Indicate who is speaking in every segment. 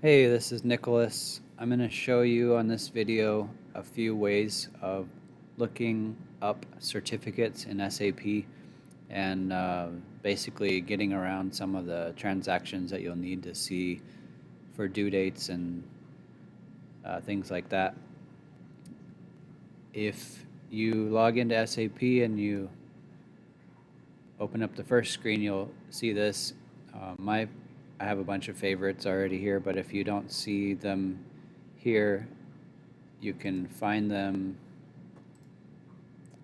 Speaker 1: Hey, this is Nicholas. I'm going to show you on this video a few ways of looking up certificates in SAP and basically getting around some of the transactions that you'll need to see for due dates and things like that. If you log into SAP and you open up the first screen, you'll see this. I have a bunch of favorites already here, but if you don't see them here, you can find them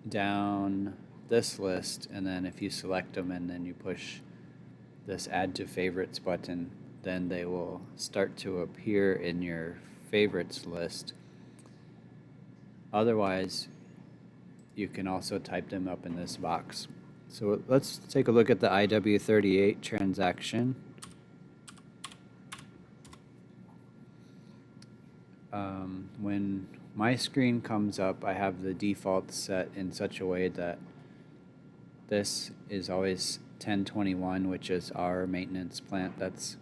Speaker 1: down this list, and then if you select them and then you push this add to favorites button, then they will start to appear in your favorites list. Otherwise, you can also type them up in this box. So let's take a look at the IW38 transaction. When my screen comes up, I have the default set in such a way that this is always 1021, which is our maintenance plant. That's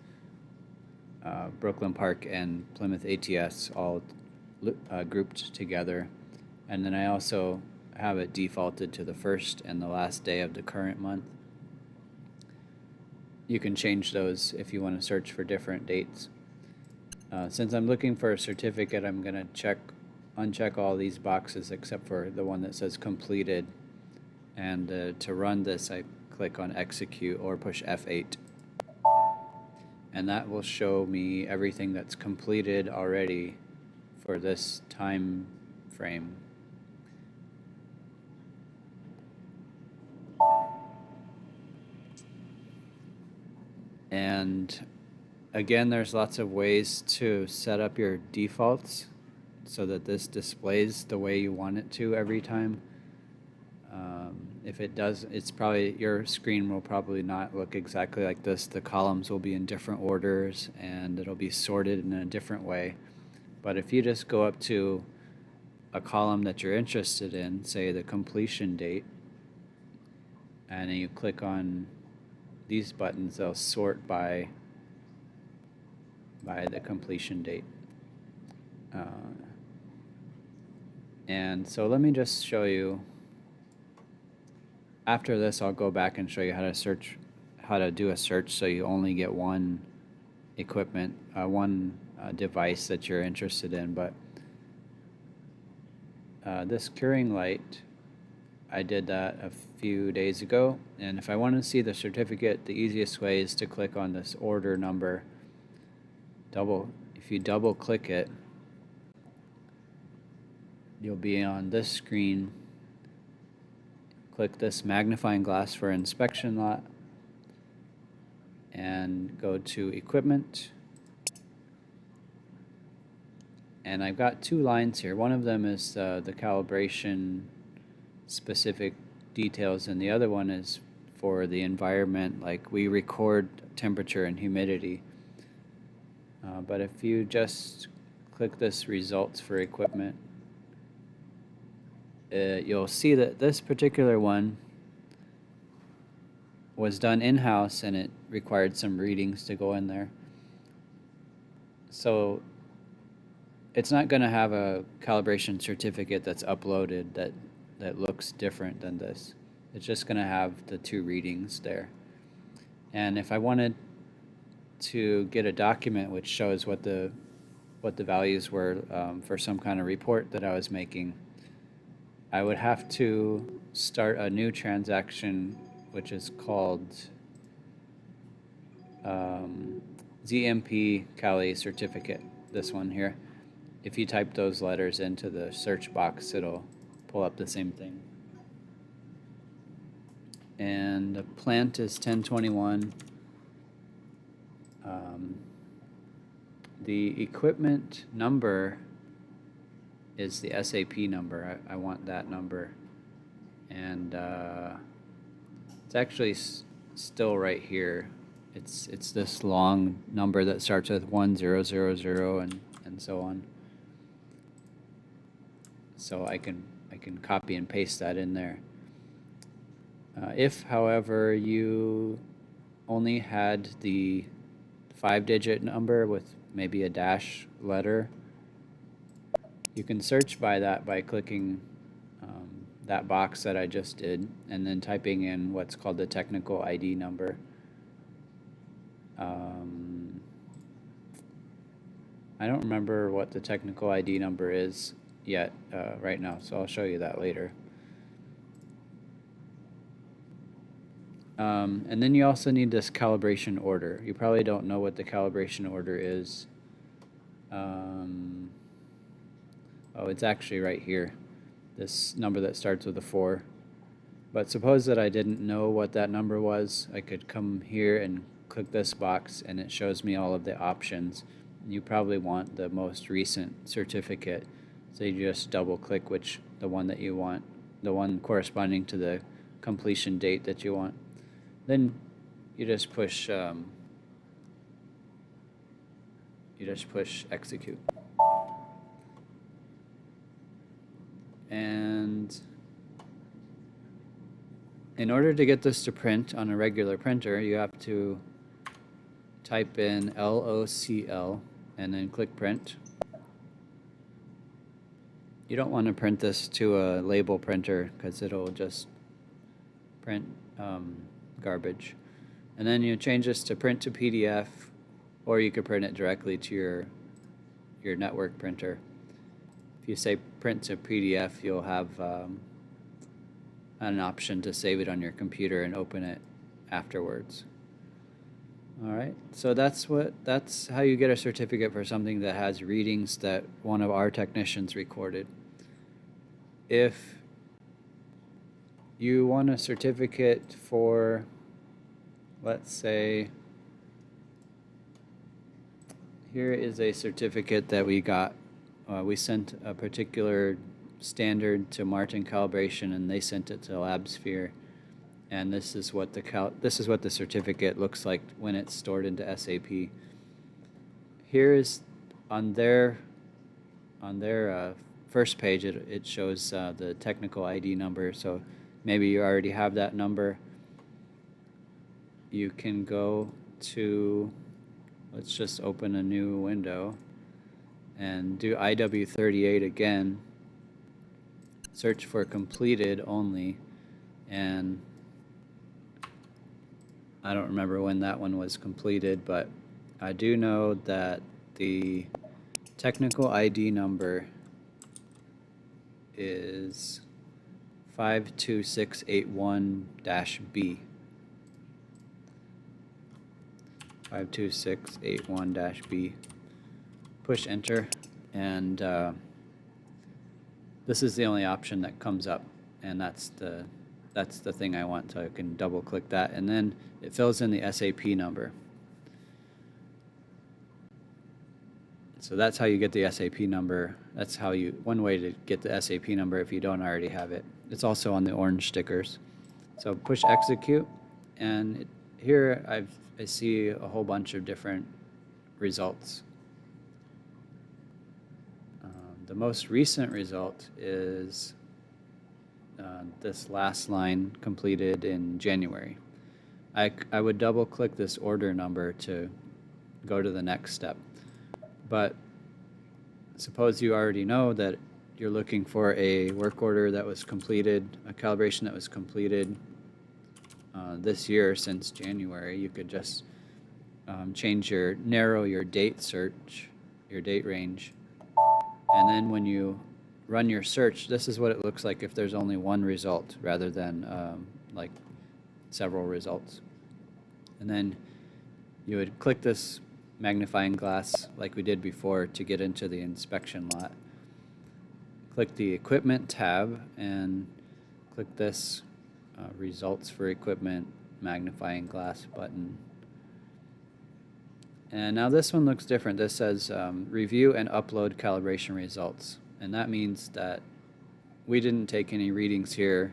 Speaker 1: Brooklyn Park and Plymouth ATS all grouped together. And then I also have it defaulted to the first and the last day of the current month. You can change those if you want to search for different dates. Since I'm looking for a certificate, I'm going to uncheck all these boxes except for the one that says completed. And to run this, I click on execute or push F8. And that will show me everything that's completed already for this time frame. And again, there's lots of ways to set up your defaults so that this displays the way you want it to every time. If it does, your screen will probably not look exactly like this. The columns will be in different orders and it'll be sorted in a different way. But if you just go up to a column that you're interested in, say the completion date, and then you click on these buttons, they'll sort by the completion date. And so let me just show you. After this, I'll go back and show you how to do a search so you only get one equipment, one device that you're interested in. But this curing light, I did that a few days ago. And if I want to see the certificate, the easiest way is to click on this order number. If you double click it, you'll be on this screen. Click this magnifying glass for inspection lot and go to equipment. And I've got two lines here. One of them is the calibration specific details, and the other one is for the environment, like we record temperature and humidity. But if you just click this results for equipment, you'll see that this particular one was done in-house and it required some readings to go in there. So it's not going to have a calibration certificate that's uploaded that looks different than this. It's just going to have the two readings there. And if I wanted to get a document which shows what the values were for some kind of report that I was making, I would have to start a new transaction, which is called ZMP Cali certificate, this one here. If you type those letters into the search box, it'll pull up the same thing. And the plant is 1021. The equipment number is the SAP number. I want that number. And it's actually still right here. It's this long number that starts with 1000 and so on. So I can copy and paste that in there. If, however, you only had the 5-digit number with maybe a dash letter, you can search by that by clicking that box that I just did and then typing in what's called the technical ID number. I don't remember what the technical ID number is yet right now, so I'll show you that later. And then you also need this calibration order. You probably don't know what the calibration order is. Oh, it's actually right here, this number that starts with a 4. But suppose that I didn't know what that number was. I could come here and click this box and it shows me all of the options. You probably want the most recent certificate, so you just double click the one that you want, the one corresponding to the completion date that you want. Then you just push execute. And in order to get this to print on a regular printer, you have to type in LOCL and then click print. You don't want to print this to a label printer because it'll just print garbage. And then you change this to print to PDF, or you could print it directly to your network printer. If you say print to PDF, you'll have an option to save it on your computer and open it afterwards. Alright, so that's how you get a certificate for something that has readings that one of our technicians recorded. If you want a certificate for, let's say, here is a certificate that we got. We sent a particular standard to Martin Calibration, and they sent it to LabSphere. And this is what the certificate looks like when it's stored into SAP. Here is on their first page. It shows the technical ID number. So maybe you already have that number. You can go to, let's just open a new window and do IW38 again. Search for completed only, and I don't remember when that one was completed, but I do know that the technical ID number is 52681-B. 52681-B. Push enter, and this is the only option that comes up, and that's the thing I want, so I can double click that, and then it fills in the SAP number. So that's how you get the SAP number. That's one way to get the SAP number if you don't already have it. It's also on the orange stickers. So push execute, and here I see a whole bunch of different results. The most recent result is this last line completed in January. I would double click this order number to go to the next step. But suppose you already know that you're looking for a work order that was completed, a calibration that was completed this year since January. You could just narrow your date search, your date range. And then when you run your search, this is what it looks like if there's only one result rather than like several results. And then you would click this magnifying glass like we did before to get into the inspection lot. Click the equipment tab and click this results for equipment magnifying glass button. And now this one looks different. This says review and upload calibration results. And that means that we didn't take any readings here,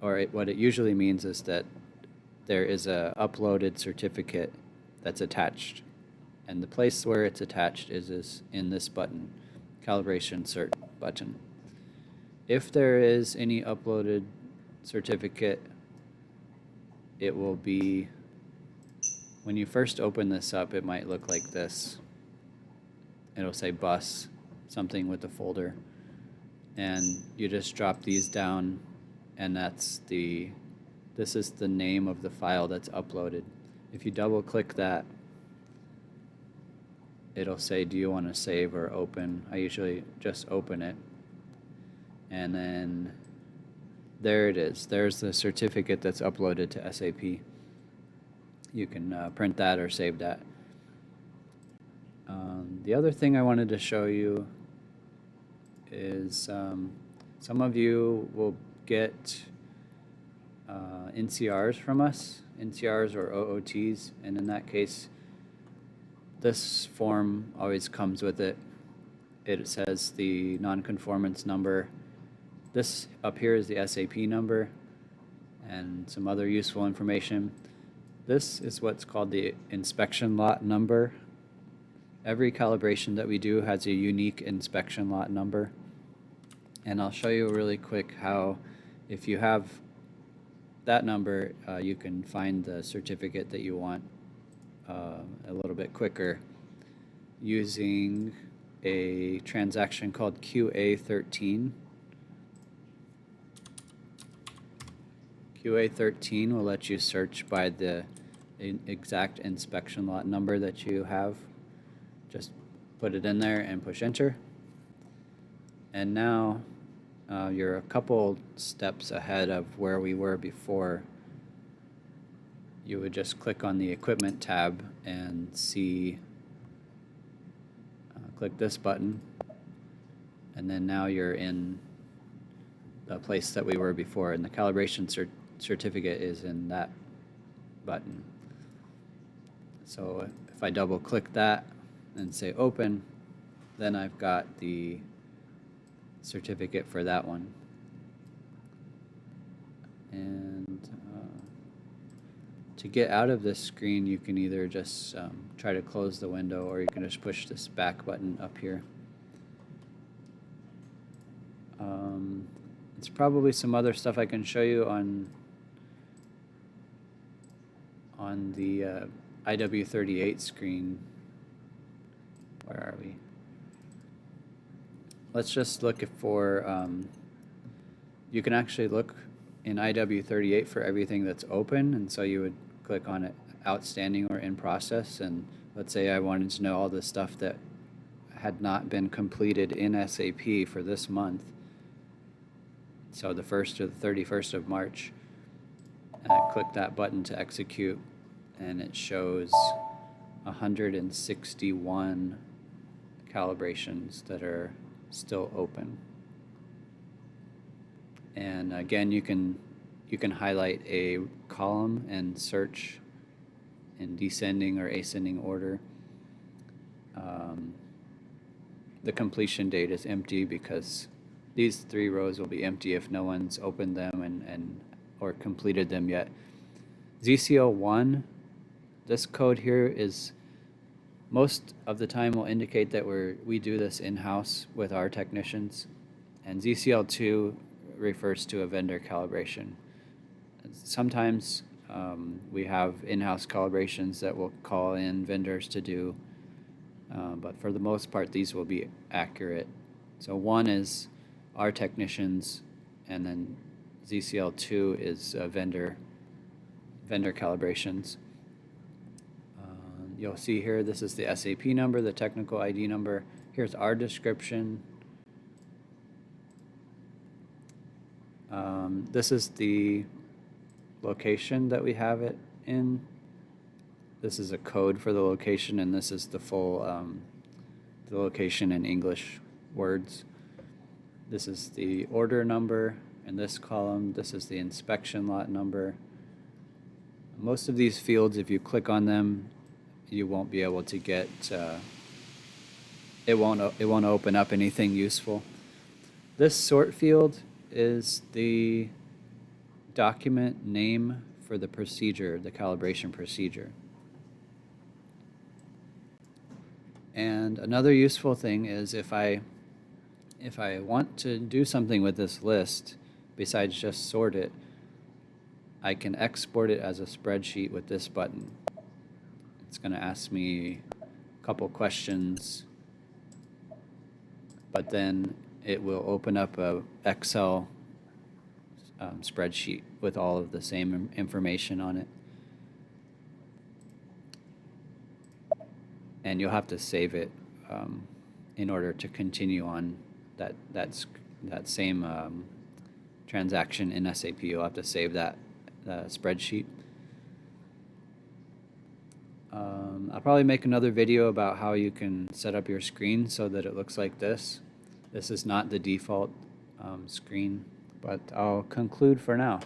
Speaker 1: or what it usually means is that there is a uploaded certificate that's attached. And the place where it's attached is in this button, calibration cert button. If there is any uploaded certificate, it will be When you first open this up, it might look like this. It'll say bus, something with the folder. And you just drop these down, and this is the name of the file that's uploaded. If you double click that, it'll say, do you want to save or open? I usually just open it. And then there it is. There's the certificate that's uploaded to SAP. You can print that or save that. The other thing I wanted to show you is some of you will get NCRs from us, NCRs or OOTs, and in that case, this form always comes with it. It says the nonconformance number. This up here is the SAP number and some other useful information. This is what's called the inspection lot number. Every calibration that we do has a unique inspection lot number. And I'll show you really quick how, if you have that number, you can find the certificate that you want a little bit quicker using a transaction called QA13. QA13 will let you search by the exact inspection lot number that you have. Just put it in there and push enter. And now you're a couple steps ahead of where we were before. You would just click on the equipment tab and see, click this button, and then now you're in the place that we were before, and the calibration certificate is in that button. So if I double click that and say open, then I've got the certificate for that one. And to get out of this screen, you can either just try to close the window, or you can just push this back button up here. It's probably some other stuff I can show you on the IW38 screen. Where are we? Let's just look for, you can actually look in IW38 for everything that's open, and so you would click on it, outstanding or in process, and let's say I wanted to know all the stuff that had not been completed in SAP for this month, so the 1st to the 31st of March, and I click that button to execute, and it shows 161 calibrations that are still open. And again, you can highlight a column and search in descending or ascending order. The completion date is empty because these 3 rows will be empty if no one's opened them and or completed them yet. ZCL1, this code here is most of the time will indicate that we do this in-house with our technicians, and ZCL2 refers to a vendor calibration. Sometimes we have in-house calibrations that will call in vendors to do, but for the most part these will be accurate. So 1 is our technicians, and then ZCL2 is vendor calibrations. You'll see here, this is the SAP number, the technical ID number. Here's our description. This is the location that we have it in. This is a code for the location, and this is the full the location in English words. This is the order number in this column. This is the inspection lot number. Most of these fields, if you click on them, you won't be able to get, it won't open up anything useful. This sort field is the document name for the procedure, the calibration procedure. And another useful thing is if I want to do something with this list, besides just sort it, I can export it as a spreadsheet with this button. It's going to ask me a couple questions, but then it will open up a Excel spreadsheet with all of the same information on it. And you'll have to save it in order to continue on that same transaction in SAP. You'll have to save that spreadsheet. I'll probably make another video about how you can set up your screen so that it looks like this. This is not the default screen, but I'll conclude for now.